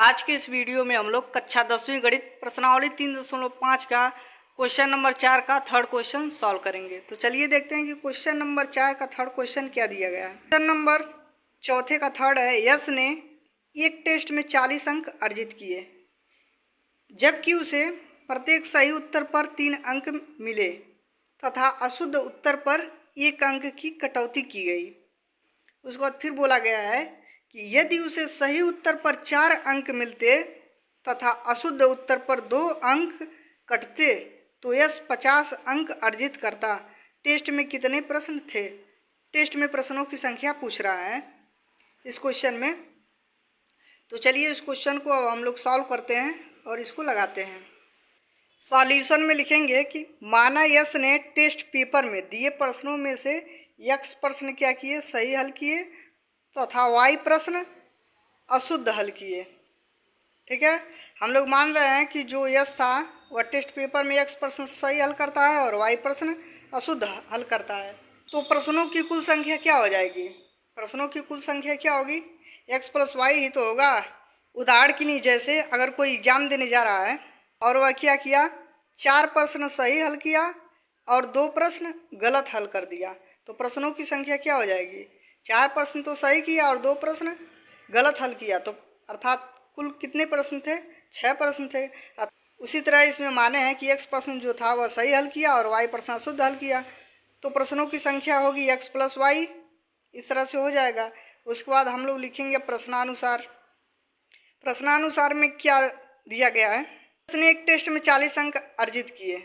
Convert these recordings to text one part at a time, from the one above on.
आज के इस वीडियो में हम लोग कक्षा 10वीं गणित प्रश्नावली 3.5 का क्वेश्चन नंबर 4 का थर्ड क्वेश्चन सॉल्व करेंगे। तो चलिए देखते हैं कि क्वेश्चन नंबर 4 का थर्ड क्वेश्चन क्या दिया गया है। क्वेश्चन नंबर चौथे का थर्ड है, यश ने एक टेस्ट में 40 अंक अर्जित किए जबकि उसे प्रत्येक सही उत्तर पर 3 अंक मिले तथा अशुद्ध उत्तर पर 1 अंक की कटौती की गई। उसके बाद फिर बोला गया है कि यदि उसे सही उत्तर पर 4 अंक मिलते तथा अशुद्ध उत्तर पर 2 अंक कटते तो यश 50 अंक अर्जित करता। टेस्ट में कितने प्रश्न थे? टेस्ट में प्रश्नों की संख्या पूछ रहा है इस क्वेश्चन में। तो चलिए इस क्वेश्चन को अब हम लोग सॉल्व करते हैं और इसको लगाते हैं। सॉल्यूशन में लिखेंगे कि माना यश ने टेस्ट पेपर में दिए प्रश्नों में से x प्रश्न क्या किए, सही हल किए तथा y प्रश्न अशुद्ध हल किए। ठीक है, हम लोग मान रहे हैं कि जो यश था वह टेस्ट पेपर में x प्रश्न सही हल करता है और y प्रश्न अशुद्ध हल करता है। तो प्रश्नों की कुल संख्या क्या हो जाएगी? प्रश्नों की कुल संख्या क्या होगी? x प्लस वाई ही तो होगा। उदाहरण के लिए जैसे अगर कोई एग्जाम देने जा रहा है और वह क्या किया, 4 प्रश्न सही हल किया और 2 प्रश्न गलत हल कर दिया, तो प्रश्नों की संख्या क्या हो जाएगी? 4 प्रश्न तो सही किया और 2 प्रश्न गलत हल किया, तो अर्थात कुल कितने प्रश्न थे? 6 प्रश्न थे। उसी तरह इसमें माने हैं कि x प्रश्न जो था वह सही हल किया और y प्रश्न अशुद्ध हल किया, तो प्रश्नों की संख्या होगी x प्लस वाई। इस तरह से हो जाएगा। उसके बाद हम लोग लिखेंगे प्रश्नानुसार। प्रश्नानुसार में क्या दिया गया है? उसने एक टेस्ट में 40 अंक अर्जित किए,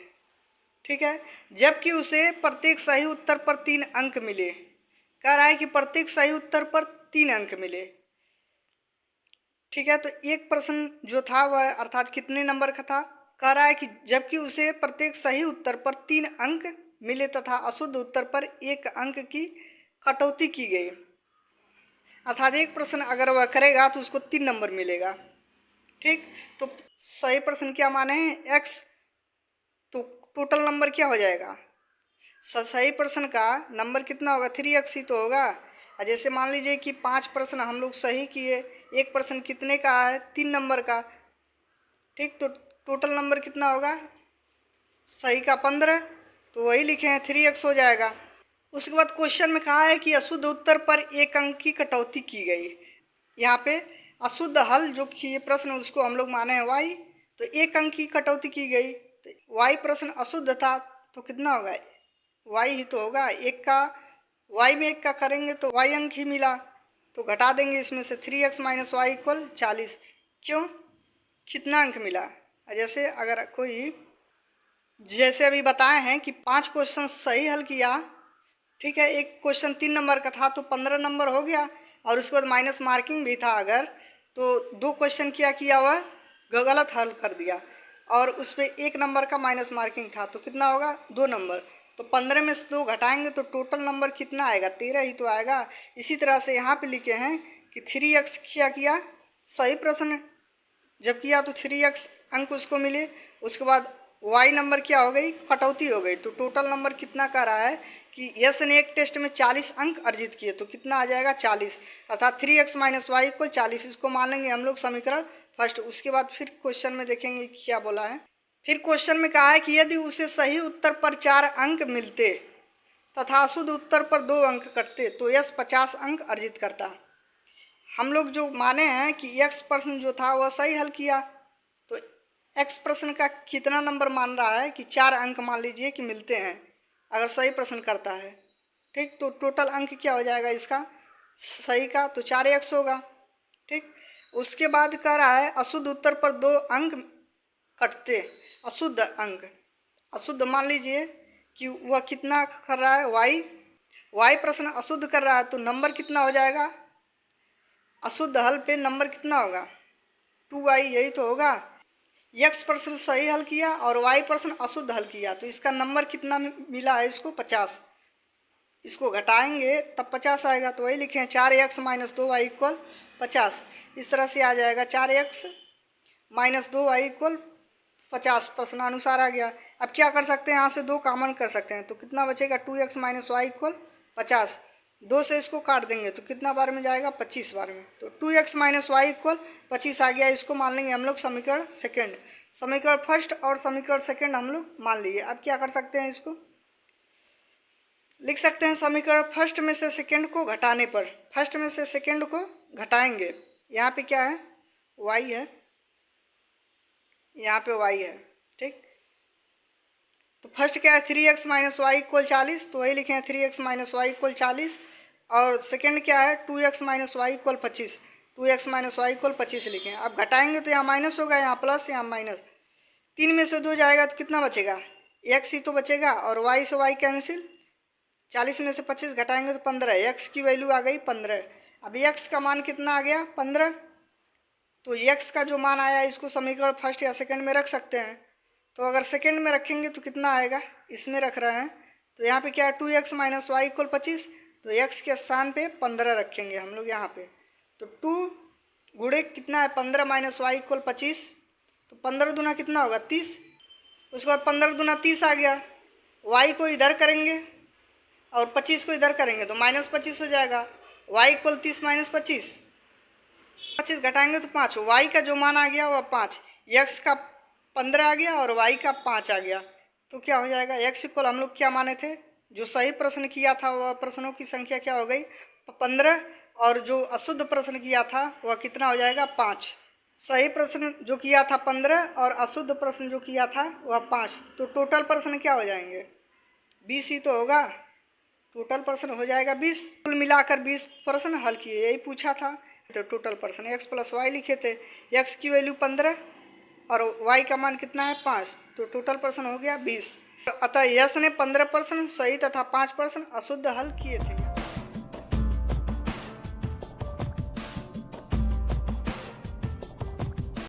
ठीक है, जबकि उसे प्रत्येक सही उत्तर पर 3 अंक मिले। कह रहा है कि प्रत्येक सही उत्तर पर 3 अंक मिले। ठीक है, तो एक प्रश्न जो था वह अर्थात कितने नंबर का था? कह रहा है कि जबकि उसे प्रत्येक सही उत्तर पर 3 अंक मिले तथा अशुद्ध उत्तर पर 1 अंक की कटौती की गई। अर्थात एक प्रश्न अगर वह करेगा तो उसको 3 नंबर मिलेगा। ठीक, तो सही प्रश्न क्या माने हैं? x, तो टोटल नंबर क्या हो जाएगा? सही प्रश्न का नंबर कितना होगा? 3x ही तो होगा। जैसे मान लीजिए कि 5 प्रश्न हम लोग सही किए, एक प्रश्न कितने का है? 3 नंबर का। ठीक, तो टोटल नंबर कितना होगा? सही का 15, तो वही लिखे हैं 3x हो जाएगा। उसके बाद क्वेश्चन में कहा है कि अशुद्ध उत्तर पर 1 अंक की कटौती की गई। यहाँ पे अशुद्ध हल जो कि ये प्रश्न उसको हम लोग माने हैं y, तो 1 अंक की कटौती की गई। तो y प्रश्न अशुद्ध था तो कितना होगा? y ही तो होगा। एक का y में 1 का करेंगे तो y अंक ही मिला, तो घटा देंगे इसमें से 3x माइनस वाई इक्वल 40। क्यों? कितना अंक मिला? जैसे अगर कोई, जैसे अभी बताए हैं कि 5 क्वेश्चन सही हल किया, ठीक है, एक क्वेश्चन 3 नंबर का था तो 15 नंबर हो गया, और उसके बाद माइनस मार्किंग भी था अगर, तो 2 क्वेश्चन क्या किया, वह गलत हल कर दिया और उस पर 1 नंबर का माइनस मार्किंग था, तो कितना होगा? 2 नंबर। तो 15 में से 2 घटाएंगे तो टोटल नंबर कितना आएगा? 13 ही तो आएगा। इसी तरह से यहाँ पे लिखे हैं कि 3x क्या किया, सही प्रश्न जब किया तो 3x अंक उसको मिले। उसके बाद y नंबर क्या हो गई? कटौती हो गई। तो टोटल नंबर कितना कर रहा है कि यश ने एक टेस्ट में 40 अंक अर्जित किए, तो कितना आ जाएगा? 40, अर्थात 3x माइनस वाई इक्वल 40। इसको मान लेंगे हम लोग समीकरण फर्स्ट। उसके बाद फिर क्वेश्चन में देखेंगे क्या बोला है। फिर क्वेश्चन में कहा है कि यदि उसे सही उत्तर पर 4 अंक मिलते तथा अशुद्ध उत्तर पर 2 अंक कटते तो यश 50 अंक अर्जित करता। हम लोग जो माने हैं कि x प्रश्न जो था वह सही हल किया, तो x प्रश्न का कितना नंबर मान रहा है कि 4 अंक मान लीजिए कि मिलते हैं अगर सही प्रश्न करता है। ठीक, तो टोटल अंक क्या हो जाएगा इसका सही का? तो 4x होगा। ठीक, उसके बाद कह रहा है अशुद्ध उत्तर पर 2 अंक कटते। अशुद्ध अंक, अशुद्ध मान लीजिए कि वह कितना कर रहा है? y प्रश्न अशुद्ध कर रहा है, तो नंबर कितना हो जाएगा? अशुद्ध हल पे नंबर कितना होगा? 2y, यही तो होगा। x प्रश्न सही हल किया और y प्रश्न अशुद्ध हल किया, तो इसका नंबर कितना मिला है इसको? 50। इसको घटाएंगे तब 50 आएगा, तो वही लिखे हैं 4x माइनस 2y इक्वल 50। इस तरह से आ जाएगा 4x माइनस 2y इक्वल 50। प्रश्नानुसार आ गया। अब क्या कर सकते हैं? यहाँ से 2 कॉमन कर सकते हैं, तो कितना बचेगा? 2x minus y equal 50। 2 से इसको काट देंगे तो कितना बार में जाएगा, 25 बार में। तो 2x माइनस वाई इक्वल 25 आ गया। इसको मान लेंगे हम लोग समीकरण सेकेंड। समीकरण फर्स्ट और समीकरण सेकेंड हम लोग मान लिए। अब क्या कर सकते हैं, इसको लिख सकते हैं समीकरण फर्स्ट में से सेकेंड को घटाने पर। फर्स्ट में से सेकेंड को घटाएंगे, यहाँ पे क्या है, y है, यहाँ पे y है, ठीक। तो फर्स्ट क्या है, 3x माइनस वाई इक्वल 40, तो वही लिखे हैं 3x माइनस वाई इक्वल 40। और सेकेंड क्या है, 2x minus y equal 25, 2x minus y equal 25 लिखे हैं। अब घटाएंगे तो यहाँ माइनस होगा, यहाँ प्लस, यहाँ माइनस। 3 में से 2 जाएगा तो कितना बचेगा, x ही तो बचेगा, और y से y कैंसिल। 40 में से 25 घटाएंगे तो 15, x की वैल्यू आ गई 15। अब x का मान कितना आ गया, 15। तो x का जो मान आया इसको समीकरण फर्स्ट या सेकंड में रख सकते हैं। तो अगर सेकंड में रखेंगे तो कितना आएगा, इसमें रख रहे हैं तो यहाँ पे क्या है, 2x माइनस वाई इक्वल 25, तो x के स्थान पे 15 रखेंगे हम लोग यहाँ पे। तो 2 गुणे कितना है, 15 माइनस वाई इक्वल 25, तो 15 दूना कितना होगा, 30। उसके बाद 15 दूना 30 आ गया। y को इधर करेंगे और 25 को इधर करेंगे तो माइनस 25 हो जाएगा। y इक्वल 30 माइनस 25, 25 घटाएंगे तो 5। y का जो मान आ गया वह 5, x का 15 आ गया और y का 5 आ गया। तो क्या हो जाएगा, x इक्वल हम लोग क्या माने थे, जो सही प्रश्न किया था वह प्रश्नों की संख्या क्या हो गई, 15, और जो अशुद्ध प्रश्न किया था वह कितना हो जाएगा, 5। सही प्रश्न जो किया था 15 और अशुद्ध प्रश्न जो किया था वह 5। तो टोटल प्रश्न क्या हो जाएंगे, 20 ही तो होगा। टोटल प्रश्न हो जाएगा 20। कुल मिलाकर 20 प्रश्न हल किए, यही पूछा था। तो टोटल प्रश्न x प्लस वाई लिखे थे, x की वैल्यू 15 और y का मान कितना है, 5। तो टोटल प्रश्न हो गया 20। अतः यश ने 15 प्रश्न सही तथा 5 प्रश्न अशुद्ध हल किए थे।